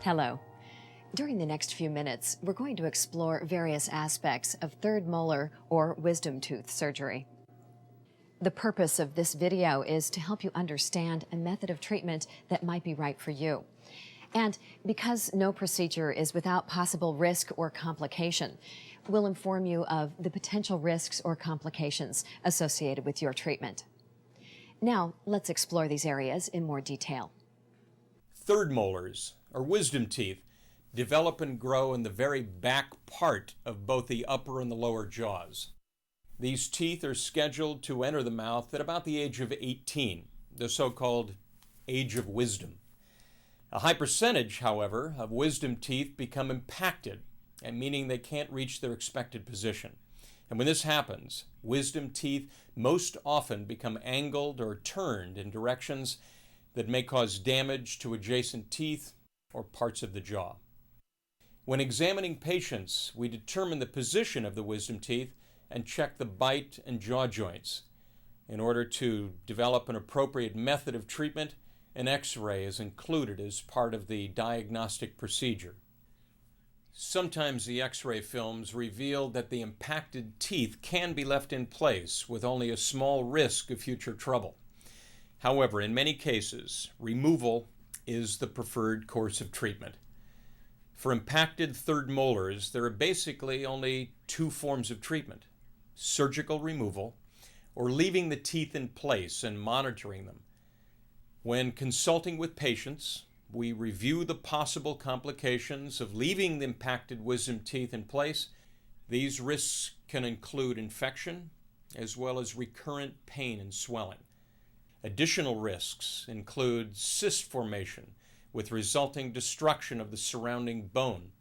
Hello. During the next few minutes, we're going to explore various aspects of third molar or wisdom tooth surgery. The purpose of this video is to help you understand a method of treatment that might be right for you. And because no procedure is without possible risk or complication, we'll inform you of the potential risks or complications associated with your treatment. Now, let's explore these areas in more detail. Third molars, or wisdom teeth, develop and grow in the very back part of both the upper and the lower jaws. These teeth are scheduled to enter the mouth at about the age of 18, the so-called age of wisdom. A high percentage, however, of wisdom teeth become impacted, and meaning they can't reach their expected position. And when this happens, wisdom teeth most often become angled or turned in directions that may cause damage to adjacent teeth or parts of the jaw. When examining patients, we determine the position of the wisdom teeth and check the bite and jaw joints. In order to develop an appropriate method of treatment, an X-ray is included as part of the diagnostic procedure. Sometimes the X-ray films reveal that the impacted teeth can be left in place with only a small risk of future trouble. However, in many cases, removal is the preferred course of treatment. For impacted third molars, there are basically only two forms of treatment: surgical removal or leaving the teeth in place and monitoring them. When consulting with patients, we review the possible complications of leaving the impacted wisdom teeth in place. These risks can include infection as well as recurrent pain and swelling. Additional risks include cyst formation with resulting destruction of the surrounding bone,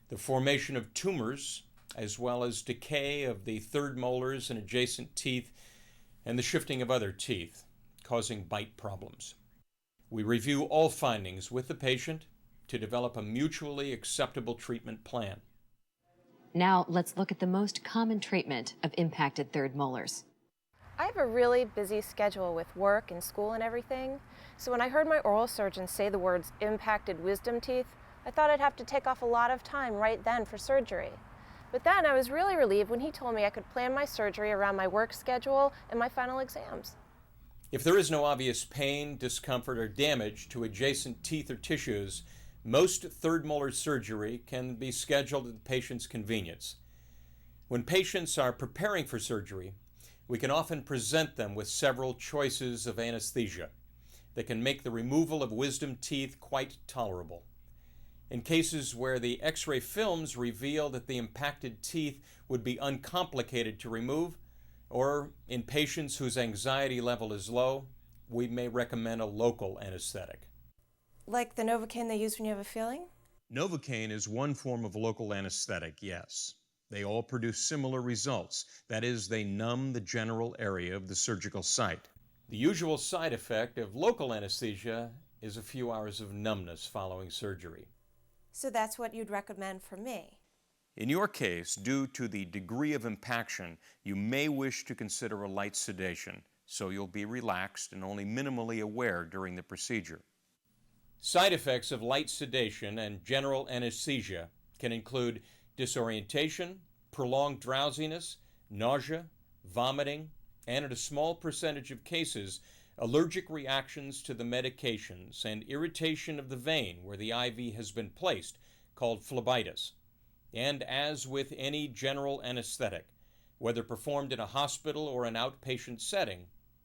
the formation of tumors, as well as decay of the third molars and adjacent teeth, and the shifting of other teeth, causing bite problems. We review all findings with the patient to develop a mutually acceptable treatment plan. Now, let's look at the most common treatment of impacted third molars. I have a really busy schedule with work and school and everything, so when I heard my oral surgeon say the words impacted wisdom teeth, I thought I'd have to take off a lot of time right then for surgery. But then I was really relieved when he told me I could plan my surgery around my work schedule and my final exams. If there is no obvious pain, discomfort, or damage to adjacent teeth or tissues, most third molar surgery can be scheduled at the patient's convenience. When patients are preparing for surgery, we can often present them with several choices of anesthesia that can make the removal of wisdom teeth quite tolerable. In cases where the X-ray films reveal that the impacted teeth would be uncomplicated to remove, or in patients whose anxiety level is low, we may recommend a local anesthetic. Like the Novocaine they use when you have a feeling? Novocaine is one form of local anesthetic, yes. They all produce similar results. That is, they numb the general area of the surgical site. The usual side effect of local anesthesia is a few hours of numbness following surgery. So that's what you'd recommend for me? In your case, due to the degree of impaction, you may wish to consider a light sedation, so you'll be relaxed and only minimally aware during the procedure. Side effects of light sedation and general anesthesia can include disorientation, prolonged drowsiness, nausea, vomiting, and in a small percentage of cases, allergic reactions to the medications and irritation of the vein where the IV has been placed, called phlebitis. And as with any general anesthetic, whether performed in a hospital or an outpatient setting,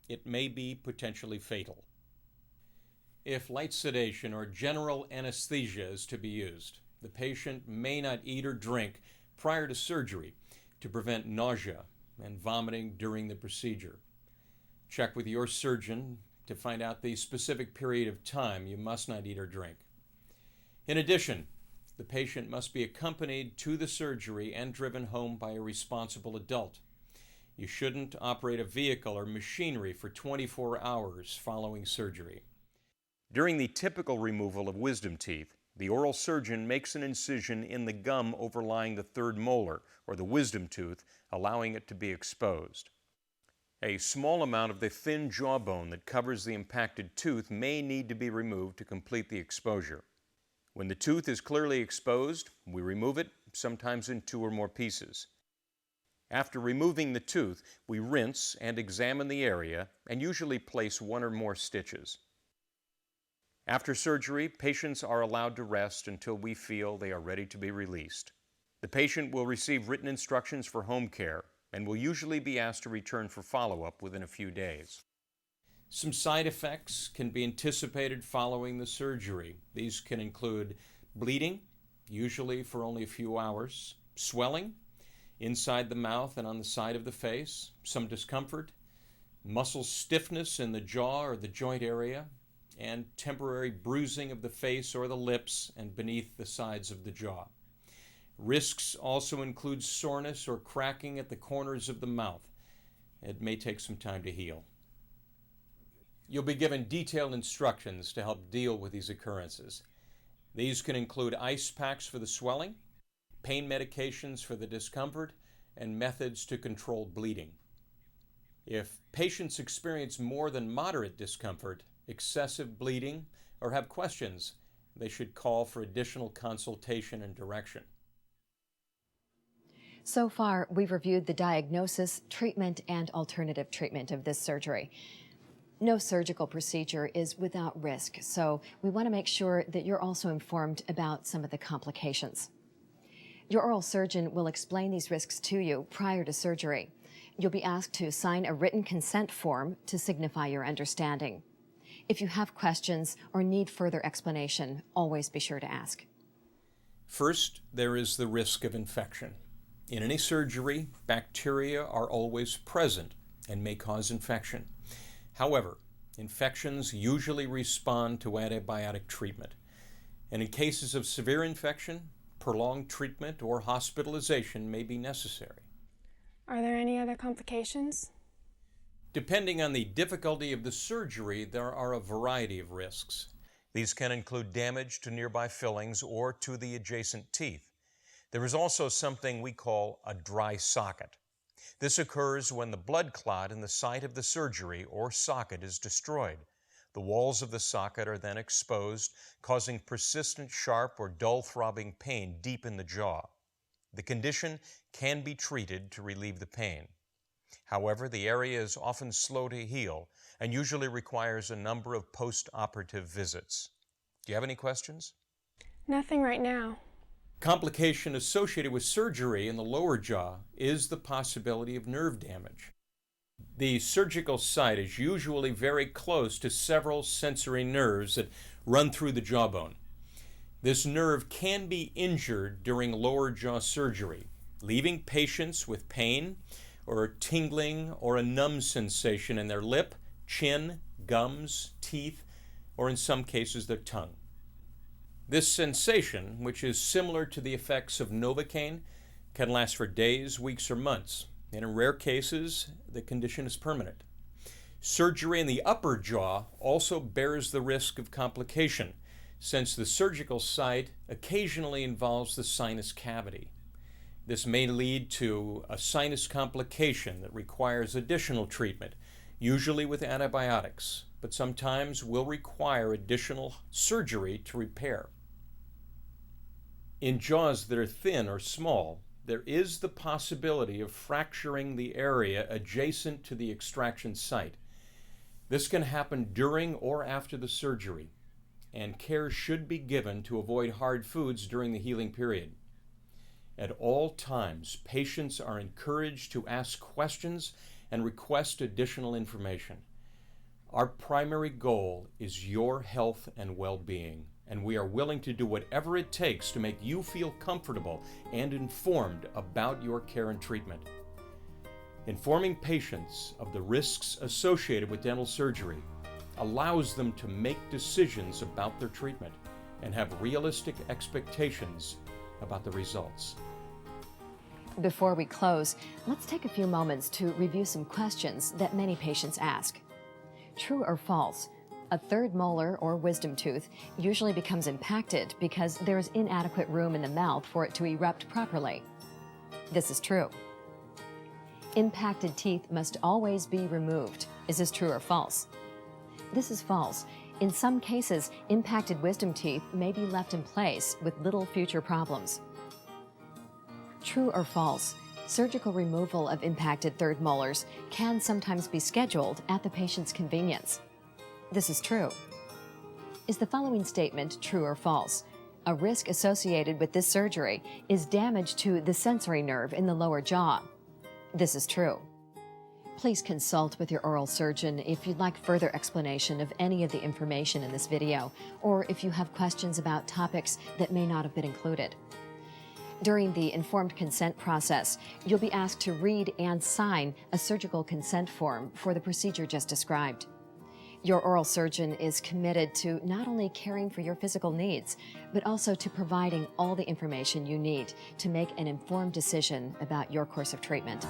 it may be potentially fatal. If light sedation or general anesthesia is to be used, the patient may not eat or drink prior to surgery to prevent nausea and vomiting during the procedure. Check with your surgeon to find out the specific period of time you must not eat or drink. In addition, the patient must be accompanied to the surgery and driven home by a responsible adult. You shouldn't operate a vehicle or machinery for 24 hours following surgery. During the typical removal of wisdom teeth, the oral surgeon makes an incision in the gum overlying the third molar, or the wisdom tooth, allowing it to be exposed. A small amount of the thin jawbone that covers the impacted tooth may need to be removed to complete the exposure. When the tooth is clearly exposed, we remove it, sometimes in 2 or more pieces. After removing the tooth, we rinse and examine the area and usually place 1 or more stitches. After surgery, patients are allowed to rest until we feel they are ready to be released. The patient will receive written instructions for home care and will usually be asked to return for follow-up within a few days. Some side effects can be anticipated following the surgery. These can include bleeding, usually for only a few hours, swelling inside the mouth and on the side of the face, some discomfort, muscle stiffness in the jaw or the joint area, and temporary bruising of the face or the lips and beneath the sides of the jaw. Risks also include soreness or cracking at the corners of the mouth. It may take some time to heal. You'll be given detailed instructions to help deal with these occurrences. These can include ice packs for the swelling, pain medications for the discomfort, and methods to control bleeding. If patients experience more than moderate discomfort, excessive bleeding, or have questions, they should call for additional consultation and direction. So far, we've reviewed the diagnosis, treatment, and alternative treatment of this surgery. No surgical procedure is without risk, so we want to make sure that you're also informed about some of the complications. Your oral surgeon will explain these risks to you prior to surgery. You'll be asked to sign a written consent form to signify your understanding. If you have questions or need further explanation, always be sure to ask. First, there is the risk of infection. In any surgery, bacteria are always present and may cause infection. However, infections usually respond to antibiotic treatment. And in cases of severe infection, prolonged treatment or hospitalization may be necessary. Are there any other complications? Depending on the difficulty of the surgery, there are a variety of risks. These can include damage to nearby fillings or to the adjacent teeth. There is also something we call a dry socket. This occurs when the blood clot in the site of the surgery or socket is destroyed. The walls of the socket are then exposed, causing persistent sharp or dull throbbing pain deep in the jaw. The condition can be treated to relieve the pain. However, the area is often slow to heal and usually requires a number of post-operative visits. Do you have any questions? Nothing right now. Complication associated with surgery in the lower jaw is the possibility of nerve damage. The surgical site is usually very close to several sensory nerves that run through the jawbone. This nerve can be injured during lower jaw surgery, leaving patients with pain or tingling or a numb sensation in their lip, chin, gums, teeth, or in some cases their tongue. This sensation, which is similar to the effects of Novocaine, can last for days, weeks, or months. And in rare cases, the condition is permanent. Surgery in the upper jaw also bears the risk of complication, since the surgical site occasionally involves the sinus cavity. This may lead to a sinus complication that requires additional treatment, usually with antibiotics, but sometimes will require additional surgery to repair. In jaws that are thin or small, there is the possibility of fracturing the area adjacent to the extraction site. This can happen during or after the surgery, and care should be given to avoid hard foods during the healing period. At all times, patients are encouraged to ask questions and request additional information. Our primary goal is your health and well-being, and we are willing to do whatever it takes to make you feel comfortable and informed about your care and treatment. Informing patients of the risks associated with dental surgery allows them to make decisions about their treatment and have realistic expectations about the results. Before we close, let's take a few moments to review some questions that many patients ask. True or false? A third molar or wisdom tooth usually becomes impacted because there is inadequate room in the mouth for it to erupt properly. This is true. Impacted teeth must always be removed. Is this true or false? This is false. In some cases, impacted wisdom teeth may be left in place with little future problems. True or false? Surgical removal of impacted third molars can sometimes be scheduled at the patient's convenience. This is true. Is the following statement true or false? A risk associated with this surgery is damage to the sensory nerve in the lower jaw. This is true. Please consult with your oral surgeon if you'd like further explanation of any of the information in this video, or if you have questions about topics that may not have been included. During the informed consent process, you'll be asked to read and sign a surgical consent form for the procedure just described. Your oral surgeon is committed to not only caring for your physical needs, but also to providing all the information you need to make an informed decision about your course of treatment.